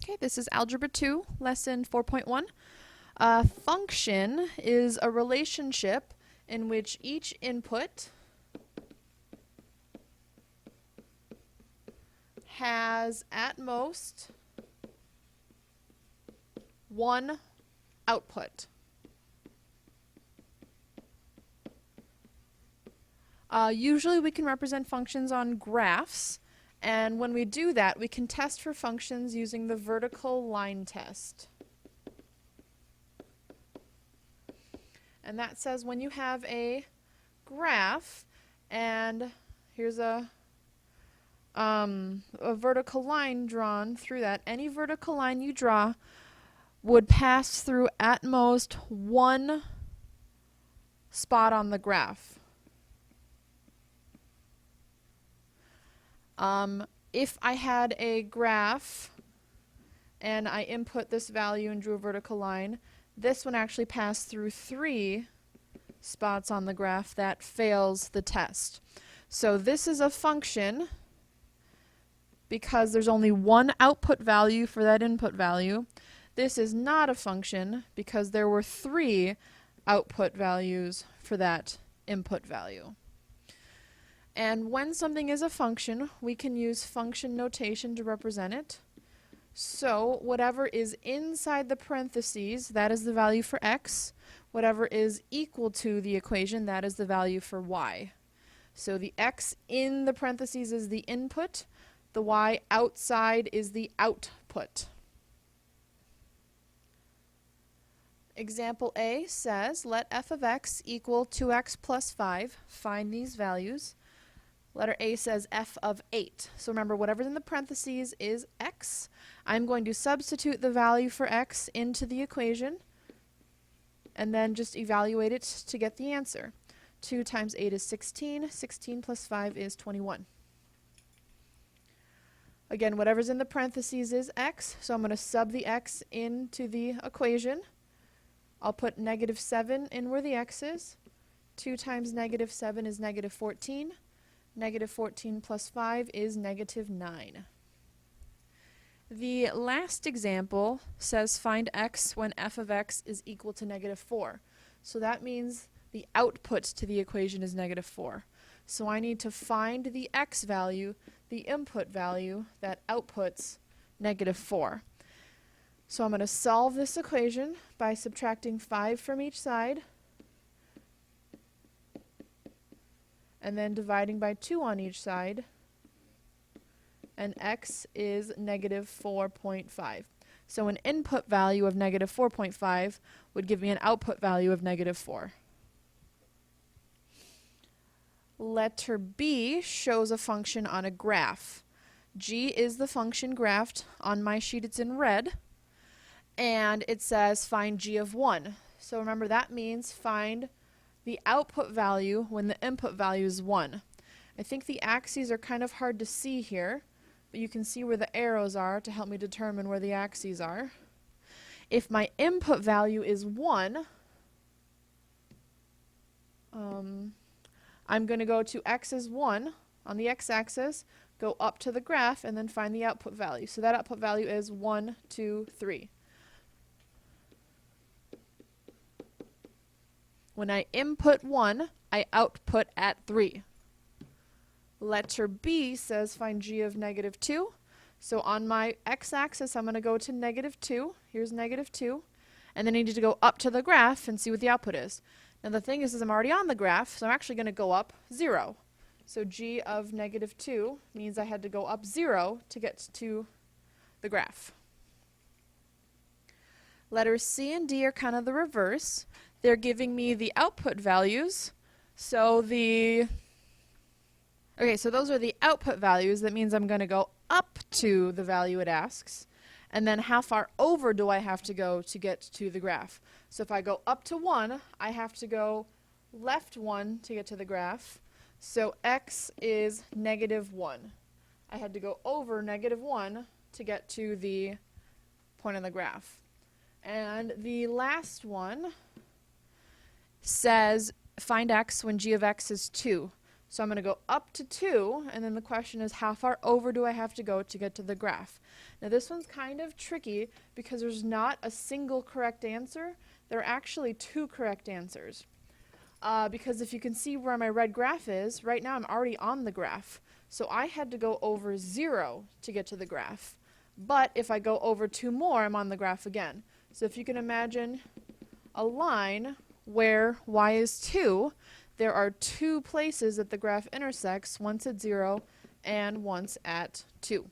Okay, this is Algebra 2, Lesson 4.1. A function is a relationship in which each input has at most one output. Usually we can represent functions on graphs, and when we do that, we can test for functions using the vertical line test. And that says when you have a graph, and here's a vertical line drawn through that, any vertical line you draw would pass through at most one spot on the graph. If I had a graph and I input this value and drew a vertical line, this one actually passed through 3 spots on the graph. That fails the test. So this is a function because there's only one output value for that input value. This is not a function because there were 3 output values for that input value. And when something is a function, we can use function notation to represent it. So whatever is inside the parentheses, that is the value for x. Whatever is equal to the equation, that is the value for y. So the x in the parentheses is the input. The y outside is the output. Example A says, let f of x equal 2x plus 5. Find these values. Letter A says f of 8. So remember, whatever's in the parentheses is x. I'm going to substitute the value for x into the equation and then just evaluate it to get the answer. 2 times 8 is 16. 16 plus 5 is 21. Again, whatever's in the parentheses is x, so I'm going to sub the x into the equation. I'll put negative 7 in where the x is. 2 times negative 7 is negative 14. Negative 14 plus 5 is negative 9. The last example says find x when f of x is equal to negative 4. So that means the output to the equation is negative 4. So I need to find the x value, the input value that outputs negative 4. So I'm going to solve this equation by subtracting 5 from each side and then dividing by 2 on each side, and x is negative 4.5. So an input value of negative 4.5 would give me an output value of negative 4. Letter B shows a function on a graph. G is the function graphed. On my sheet it's in red, and it says find g of 1. So remember, that means find the output value when the input value is 1. I think the axes are kind of hard to see here, but you can see where the arrows are to help me determine where the axes are. If my input value is 1, I'm going to go to x is 1 on the x-axis, go up to the graph, and then find the output value. So that output value is 1, 2, 3. When I input 1, I output at 3. Letter B says find g of negative 2. So on my x-axis, I'm going to go to negative 2. Here's negative 2. And then I need to go up to the graph and see what the output is. Now the thing is I'm already on the graph, so I'm actually going to go up 0. So g of negative 2 means I had to go up 0 to get to the graph. Letters C and D are kind of the reverse. They're giving me the output values. So those are the output values. That means I'm going to go up to the value it asks. And then how far over do I have to go to get to the graph? So if I go up to 1, I have to go left 1 to get to the graph. So x is negative 1. I had to go over negative 1 to get to the point on the graph. And the last one says find x when g of x is 2. So I'm going to go up to 2, and then the question is how far over do I have to go to get to the graph? Now this one's kind of tricky because there's not a single correct answer. There are actually 2 correct answers. Because if you can see where my red graph is, right now I'm already on the graph. So I had to go over 0 to get to the graph. But if I go over 2 more, I'm on the graph again. So if you can imagine a line where y is 2, there are 2 places that the graph intersects, once at 0 and once at 2.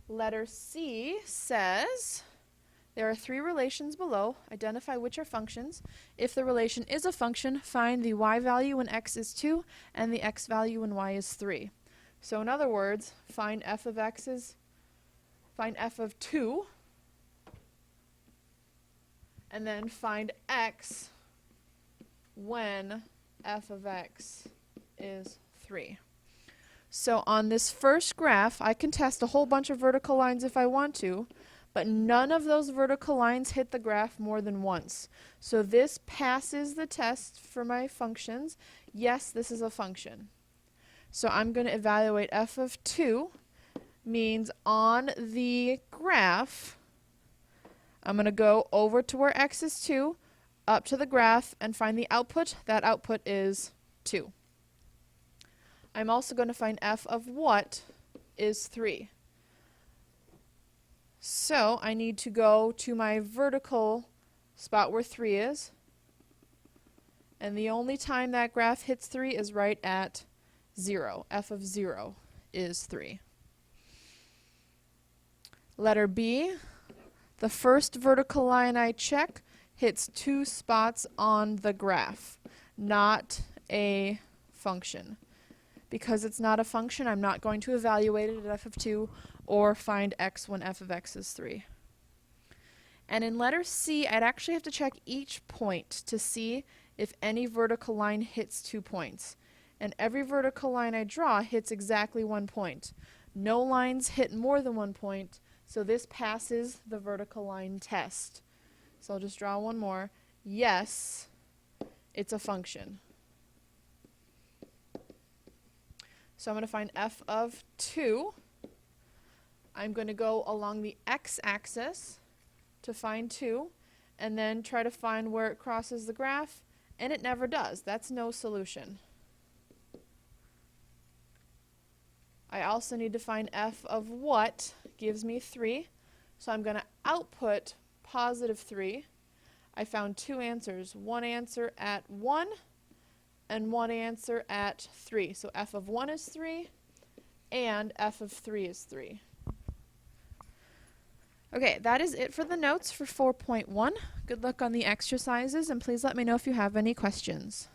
Letter C says, there are 3 relations below. Identify which are functions. If the relation is a function, find the y value when x is 2 and the x value when y is 3. So in other words, find f of 2, and then find x when f of x is 3. So on this first graph, I can test a whole bunch of vertical lines if I want to, but none of those vertical lines hit the graph more than once. So this passes the test for my functions. Yes, this is a function. So I'm going to evaluate f of 2, means on the graph, I'm going to go over to where x is 2, up to the graph, and find the output. That output is 2. I'm also going to find f of what is 3. So I need to go to my vertical spot where 3 is, and the only time that graph hits 3 is right at 0. F of 0 is 3. Letter B, the first vertical line I check hits 2 spots on the graph, not a function. Because it's not a function, I'm not going to evaluate it at f of 2 or find x when f of x is 3. And in letter C, I'd actually have to check each point to see if any vertical line hits 2 points. And every vertical line I draw hits exactly 1 point. No lines hit more than 1 point, so this passes the vertical line test. So I'll just draw one more. Yes, it's a function. So I'm going to find f of 2. I'm going to go along the x-axis to find 2, and then try to find where it crosses the graph, and it never does. That's no solution. I also need to find f of what gives me 3. So I'm going to output positive 3. I found 2 answers, one answer at 1 and one answer at 3. So f of 1 is 3 and f of 3 is 3. Okay, that is it for the notes for 4.1. Good luck on the exercises, and please let me know if you have any questions.